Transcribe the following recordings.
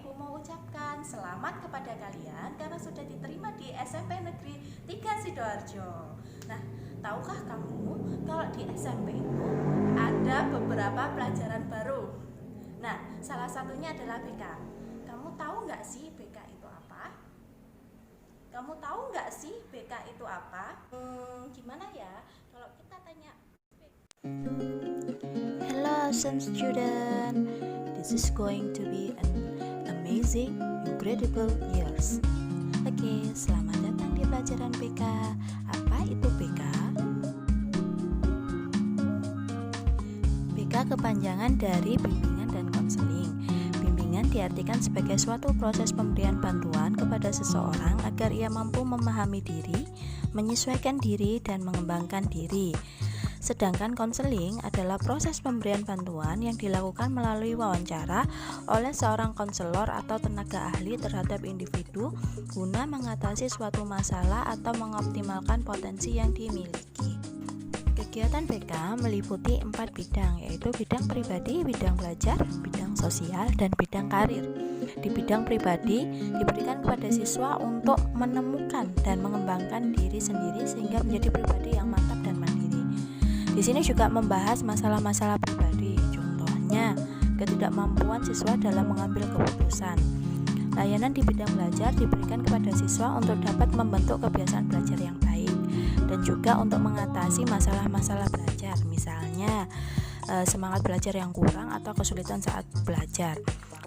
Ibu mau ucapkan selamat kepada kalian karena sudah diterima di SMP Negeri 3 Sidoarjo. Nah, tahukah kamu kalau di SMP itu ada beberapa pelajaran baru? Nah, salah satunya adalah BK. Kamu tahu nggak sih BK itu apa? Kamu tahu nggak sih BK itu apa? Gimana ya kalau kita tanya? Hello, some student. This is going to be an amazing, incredible years. Oke, selamat datang di pelajaran BK. Apa itu BK? BK kepanjangan dari bimbingan dan konseling. Bimbingan diartikan sebagai suatu proses pemberian bantuan kepada seseorang agar ia mampu memahami diri, menyesuaikan diri, dan mengembangkan diri. Sedangkan konseling adalah proses pemberian bantuan yang dilakukan melalui wawancara oleh seorang konselor atau tenaga ahli terhadap individu guna mengatasi suatu masalah atau mengoptimalkan potensi yang dimiliki. Kegiatan BK meliputi 4 bidang, yaitu bidang pribadi, bidang belajar, bidang sosial, dan bidang karir. Di bidang pribadi diberikan kepada siswa untuk menemukan dan mengembangkan diri sendiri sehingga menjadi pribadi yang mantap dan mandiri. Di sini juga membahas masalah-masalah pribadi, contohnya ketidakmampuan siswa dalam mengambil keputusan. Layanan di bidang belajar diberikan kepada siswa untuk dapat membentuk kebiasaan belajar yang baik dan juga untuk mengatasi masalah-masalah belajar, misalnya semangat belajar yang kurang atau kesulitan saat belajar.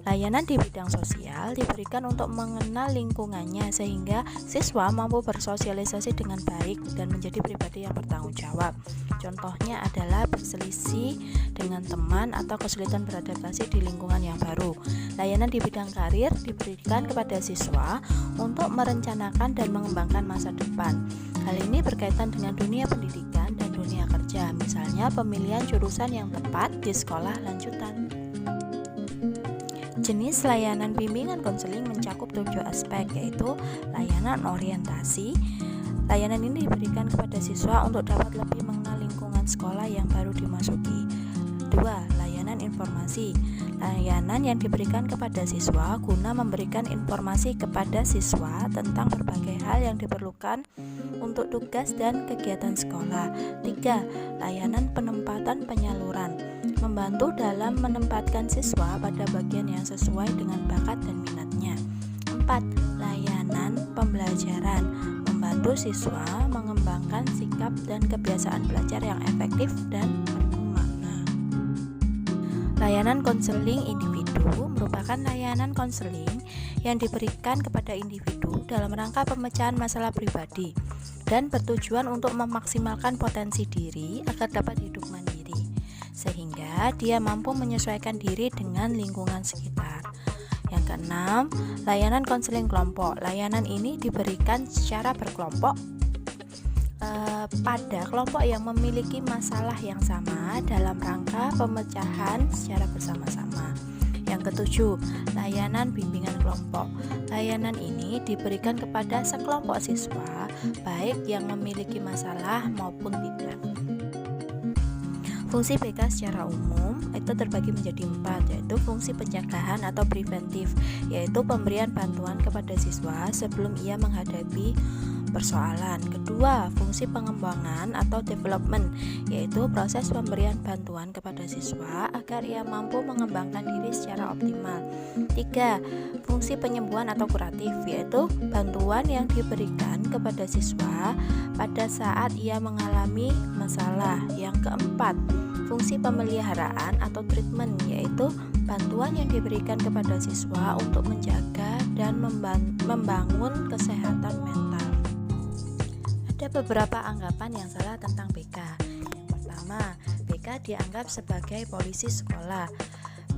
Layanan di bidang sosial diberikan untuk mengenal lingkungannya sehingga siswa mampu bersosialisasi dengan baik dan menjadi pribadi yang bertanggung jawab. Contohnya adalah berselisih dengan teman atau kesulitan beradaptasi di lingkungan yang baru. Layanan di bidang karir diberikan kepada siswa untuk merencanakan dan mengembangkan masa depan. Hal ini berkaitan dengan dunia pendidikan dan dunia kerja, misalnya pemilihan jurusan yang tepat di sekolah lanjutan. Jenis layanan bimbingan konseling mencakup 7 aspek, yaitu layanan orientasi. Layanan ini diberikan kepada siswa untuk dapat lebih mengenal lingkungan sekolah yang baru dimasuki. 2. Layanan informasi. Layanan yang diberikan kepada siswa guna memberikan informasi kepada siswa tentang berbagai hal yang diperlukan untuk tugas dan kegiatan sekolah. 3. Layanan penempatan penyaluran. Membantu dalam menempatkan siswa pada bagian yang sesuai dengan bakat dan minatnya. 4. Layanan pembelajaran. Membantu siswa mengembangkan sikap dan kebiasaan belajar yang efektif dan penuh makna. Layanan konseling individu merupakan layanan konseling yang diberikan kepada individu dalam rangka pemecahan masalah pribadi dan bertujuan untuk memaksimalkan potensi diri agar dapat hidup mandiri, sehingga dia mampu menyesuaikan diri dengan lingkungan sekitar. Yang keenam, layanan konseling kelompok. Layanan ini diberikan secara berkelompok pada kelompok yang memiliki masalah yang sama dalam rangka pemecahan secara bersama-sama. Yang ketujuh, layanan bimbingan kelompok. Layanan ini diberikan kepada sekelompok siswa, baik yang memiliki masalah maupun tidak. Fungsi BK secara umum itu terbagi menjadi 4, yaitu fungsi pencegahan atau preventif, yaitu pemberian bantuan kepada siswa sebelum ia menghadapi persoalan. Kedua, fungsi pengembangan atau development, yaitu proses pemberian bantuan kepada siswa agar ia mampu mengembangkan diri secara optimal. 3. Fungsi penyembuhan atau kuratif, yaitu bantuan yang diberikan kepada siswa pada saat ia mengalami masalah. Yang keempat, fungsi pemeliharaan atau treatment, yaitu bantuan yang diberikan kepada siswa untuk menjaga dan membangun kesehatan mental. Ada beberapa anggapan yang salah tentang BK. Yang pertama, BK dianggap sebagai polisi sekolah.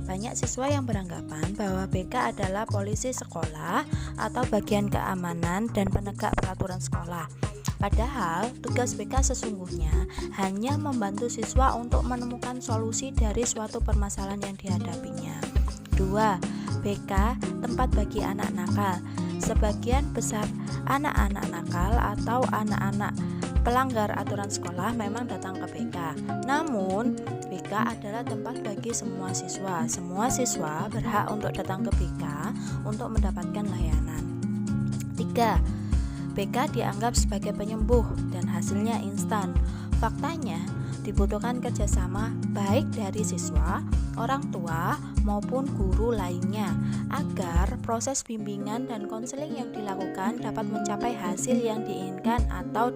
Banyak siswa yang beranggapan bahwa BK adalah polisi sekolah atau bagian keamanan dan penegak peraturan sekolah. Padahal, tugas BK sesungguhnya hanya membantu siswa untuk menemukan solusi dari suatu permasalahan yang dihadapinya. 2. BK tempat bagi anak nakal. Sebagian besar anak-anak nakal atau anak-anak pelanggar aturan sekolah memang datang ke BK. Namun, BK adalah tempat bagi semua siswa. Semua siswa berhak untuk datang ke BK untuk mendapatkan layanan. 3. BK dianggap sebagai penyembuh dan hasilnya instan. Faktanya, dibutuhkan kerjasama baik dari siswa, orang tua, maupun guru lainnya agar proses bimbingan dan konseling yang dilakukan dapat mencapai hasil yang diinginkan atau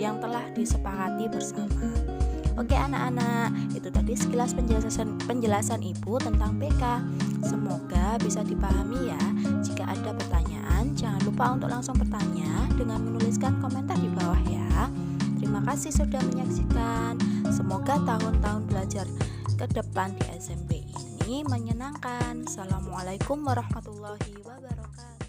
yang telah disepakati bersama. Oke anak-anak, itu tadi sekilas penjelasan Ibu tentang BK. Semoga bisa dipahami ya. Jika ada pertanyaan, jangan lupa untuk langsung bertanya dengan menuliskan komentar di bawah ya. Terima kasih sudah menyaksikan. Semoga tahun-tahun belajar ke depan di SMP ini menyenangkan. Assalamualaikum warahmatullahi wabarakatuh.